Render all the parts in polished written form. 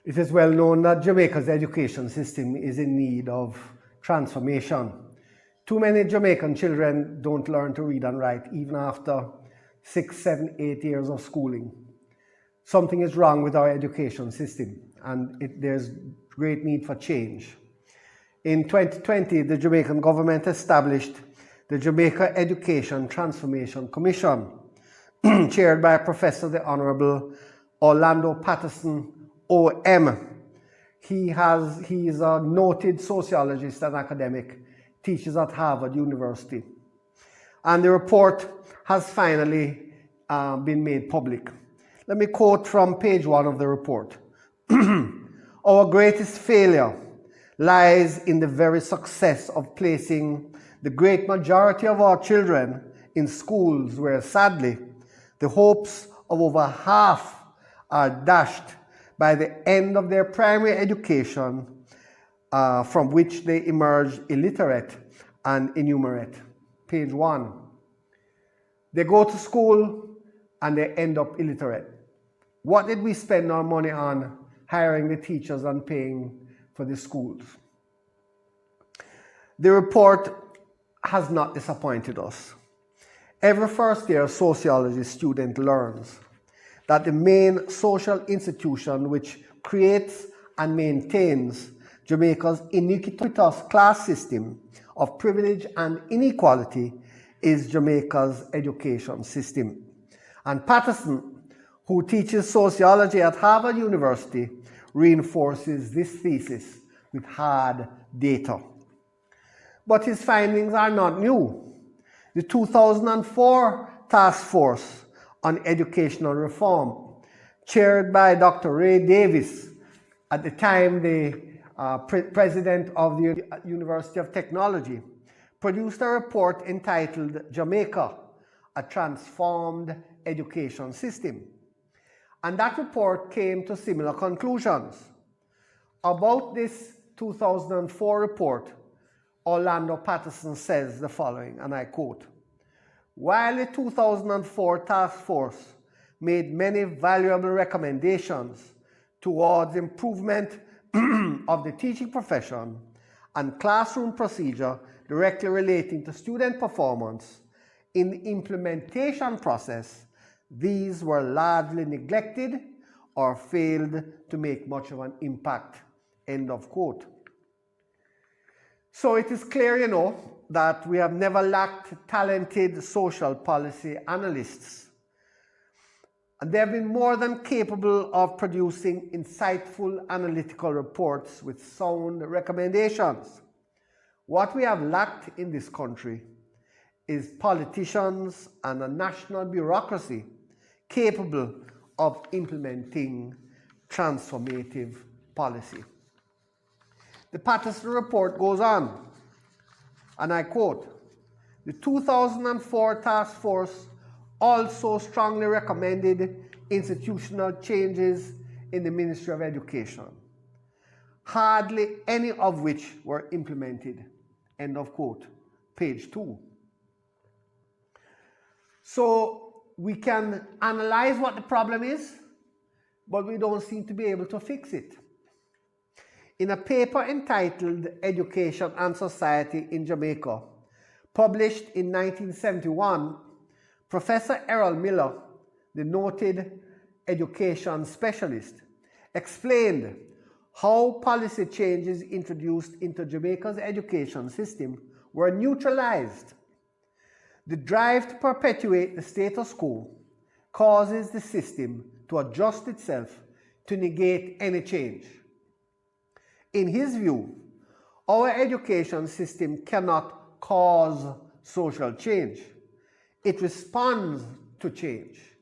It is well known that Jamaica's education system is in need of transformation. Too many Jamaican children don't learn to read and write even after 6, 7, 8 years of schooling. Something is wrong with our education system, and there's great need for change. In 2020, the Jamaican government established the Jamaica Education Transformation Commission, chaired by Professor the Honorable Orlando Patterson, OM. He is a noted sociologist and academic, teaches at Harvard University. And the report has finally been made public. Let me quote from page 1 of the report. Our greatest failure lies in the very success of placing the great majority of our children in schools where, sadly, the hopes of over half are dashed by the end of their primary education, from which they emerge illiterate and innumerate. Page 1. They go to school and they end up illiterate. What did we spend our money on hiring the teachers and paying for the schools? The report has not disappointed us. Every first-year sociology student learns that the main social institution which creates and maintains Jamaica's iniquitous class system of privilege and inequality is Jamaica's education system. And Patterson, who teaches sociology at Harvard University, reinforces this thesis with hard data. But his findings are not new. The 2004 Task Force on Educational Reform, chaired by Dr. Ray Davis, at the time the president of the University of Technology, produced a report entitled Jamaica, a Transformed Education System. And that report came to similar conclusions. About this 2004 report, Orlando Patterson says the following, and I quote, "While the 2004 task force made many valuable recommendations towards improvement of the teaching profession and classroom procedure directly relating to student performance, in the implementation process, these were largely neglected or failed to make much of an impact." End of quote. So it is clear, that we have never lacked talented social policy analysts. And they have been more than capable of producing insightful analytical reports with sound recommendations. What we have lacked in this country is politicians and a national bureaucracy capable of implementing transformative policy. The Patterson report goes on, and I quote, "The 2004 task force also strongly recommended institutional changes in the Ministry of Education, hardly any of which were implemented." End of quote. Page 2. So we can analyze what the problem is, but we don't seem to be able to fix it. In a paper entitled Education and Society in Jamaica, published in 1971, Professor Errol Miller, the noted education specialist, explained how policy changes introduced into Jamaica's education system were neutralized. The drive to perpetuate the status quo causes the system to adjust itself to negate any change. In his view, our education system cannot cause social change. It responds to change.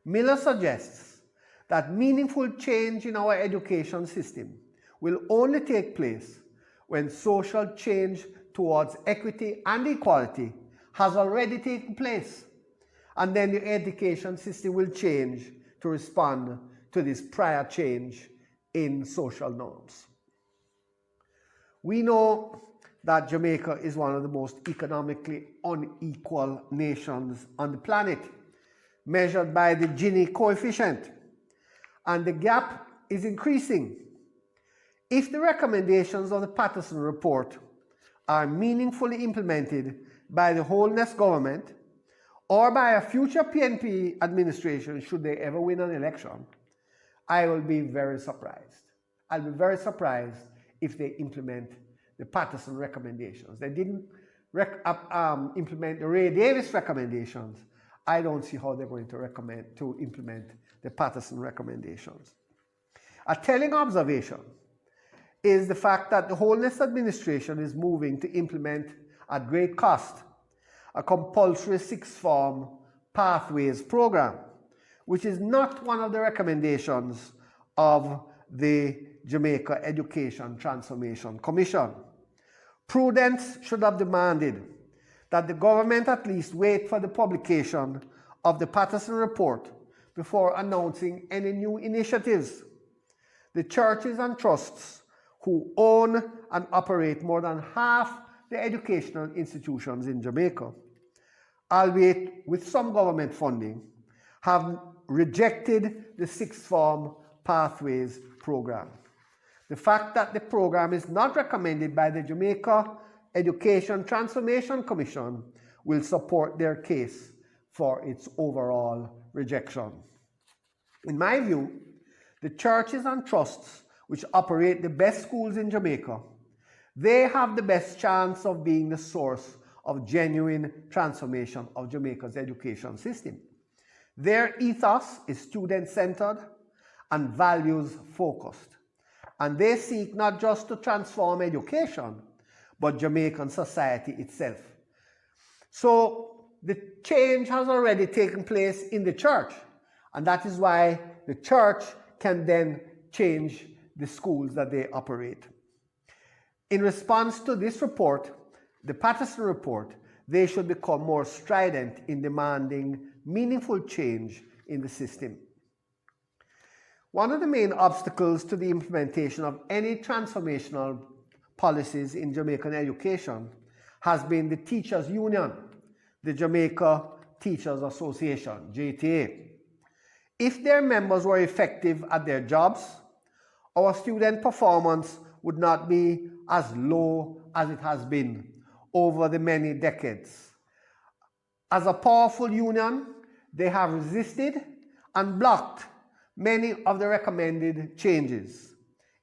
Miller suggests that meaningful change in our education system will only take place when social change towards equity and equality has already taken place, and then the education system will change to respond to this prior change in social norms. We know that Jamaica is one of the most economically unequal nations on the planet, measured by the Gini coefficient, and the gap is increasing. If the recommendations of the Patterson Report are meaningfully implemented by the Holness government or by a future PNP administration, should they ever win an election, I will be very surprised. I'll be very surprised if they implement the Patterson recommendations. They didn't implement the Ray Davis recommendations. I don't see how they're going to implement the Patterson recommendations. A telling observation is the fact that the Holness administration is moving to implement at great cost a compulsory sixth form pathways program, which is not one of the recommendations of the Jamaica Education Transformation Commission. Prudence should have demanded that the government at least wait for the publication of the Patterson Report before announcing any new initiatives. The churches and trusts who own and operate more than half the educational institutions in Jamaica, albeit with some government funding, have rejected the sixth form pathways program. The fact that the program is not recommended by the Jamaica Education Transformation Commission will support their case for its overall rejection. In my view, the churches and trusts which operate the best schools in Jamaica, they have the best chance of being the source of genuine transformation of Jamaica's education system. Their ethos is student-centered and values-focused, and they seek not just to transform education, but Jamaican society itself. So the change has already taken place in the church, and that is why the church can then change the schools that they operate. In response to this report, the Patterson Report, they should become more strident in demanding meaningful change in the system. One of the main obstacles to the implementation of any transformational policies in Jamaican education has been the Teachers Union, the Jamaica Teachers Association, JTA. If their members were effective at their jobs, our student performance would not be as low as it has been over the many decades. As a powerful union, they have resisted and blocked many of the recommended changes.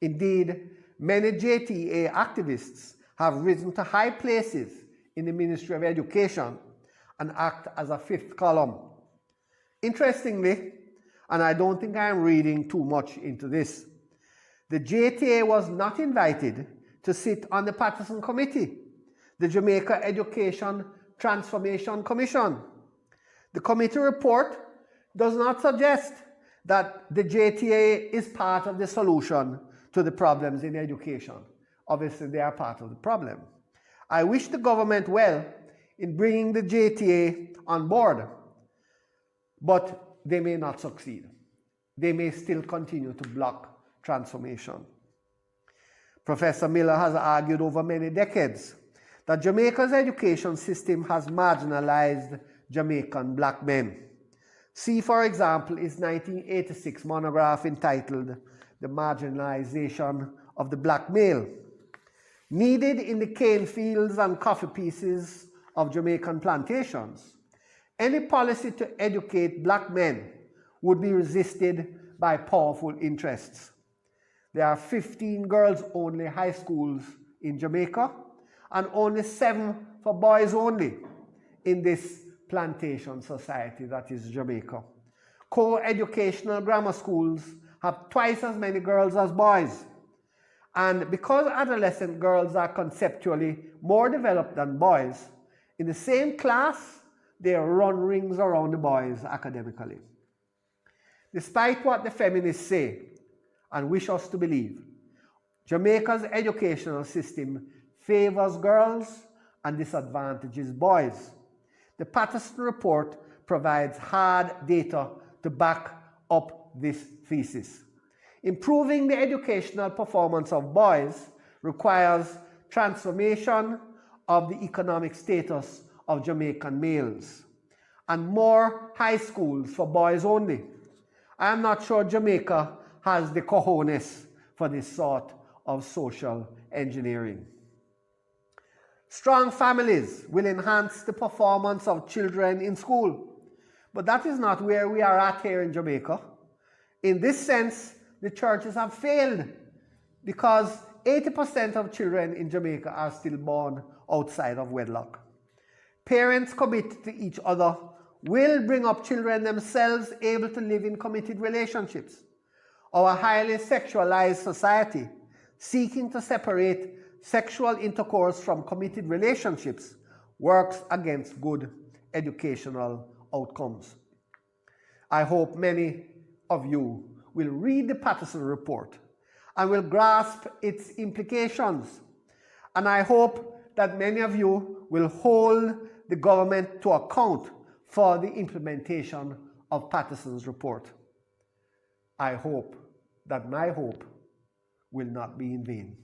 Indeed, many JTA activists have risen to high places in the Ministry of Education and act as a fifth column. Interestingly, and I don't think I am reading too much into this, the JTA was not invited to sit on the Patterson Committee, the Jamaica Education Transformation Commission. The committee report does not suggest that the JTA is part of the solution to the problems in education. Obviously, they are part of the problem. I wish the government well in bringing the JTA on board, but they may not succeed. They may still continue to block transformation. Professor Miller has argued over many decades that Jamaica's education system has marginalized Jamaican black men. See, for example, his 1986 monograph entitled The Marginalization of the Black Male. Needed in the cane fields and coffee pieces of Jamaican plantations, any policy to educate black men would be resisted by powerful interests. There are 15 girls-only high schools in Jamaica and only 7 for boys only in this plantation society that is Jamaica. Co-educational grammar schools have twice as many girls as boys. And because adolescent girls are conceptually more developed than boys, in the same class, they run rings around the boys academically. Despite what the feminists say and wish us to believe, Jamaica's educational system favors girls and disadvantages boys. The Patterson Report provides hard data to back up this thesis. Improving the educational performance of boys requires transformation of the economic status of Jamaican males and more high schools for boys only. I am not sure Jamaica has the cojones for this sort of social engineering. Strong families will enhance the performance of children in school. But that is not where we are at here in Jamaica. In this sense, the churches have failed because 80% of children in Jamaica are still born outside of wedlock. Parents committed to each other will bring up children themselves able to live in committed relationships. Our highly sexualized society, seeking to separate sexual intercourse from committed relationships, works against good educational outcomes. I hope many of you will read the Patterson report and will grasp its implications. And I hope that many of you will hold the government to account for the implementation of Patterson's report. I hope that my hope will not be in vain.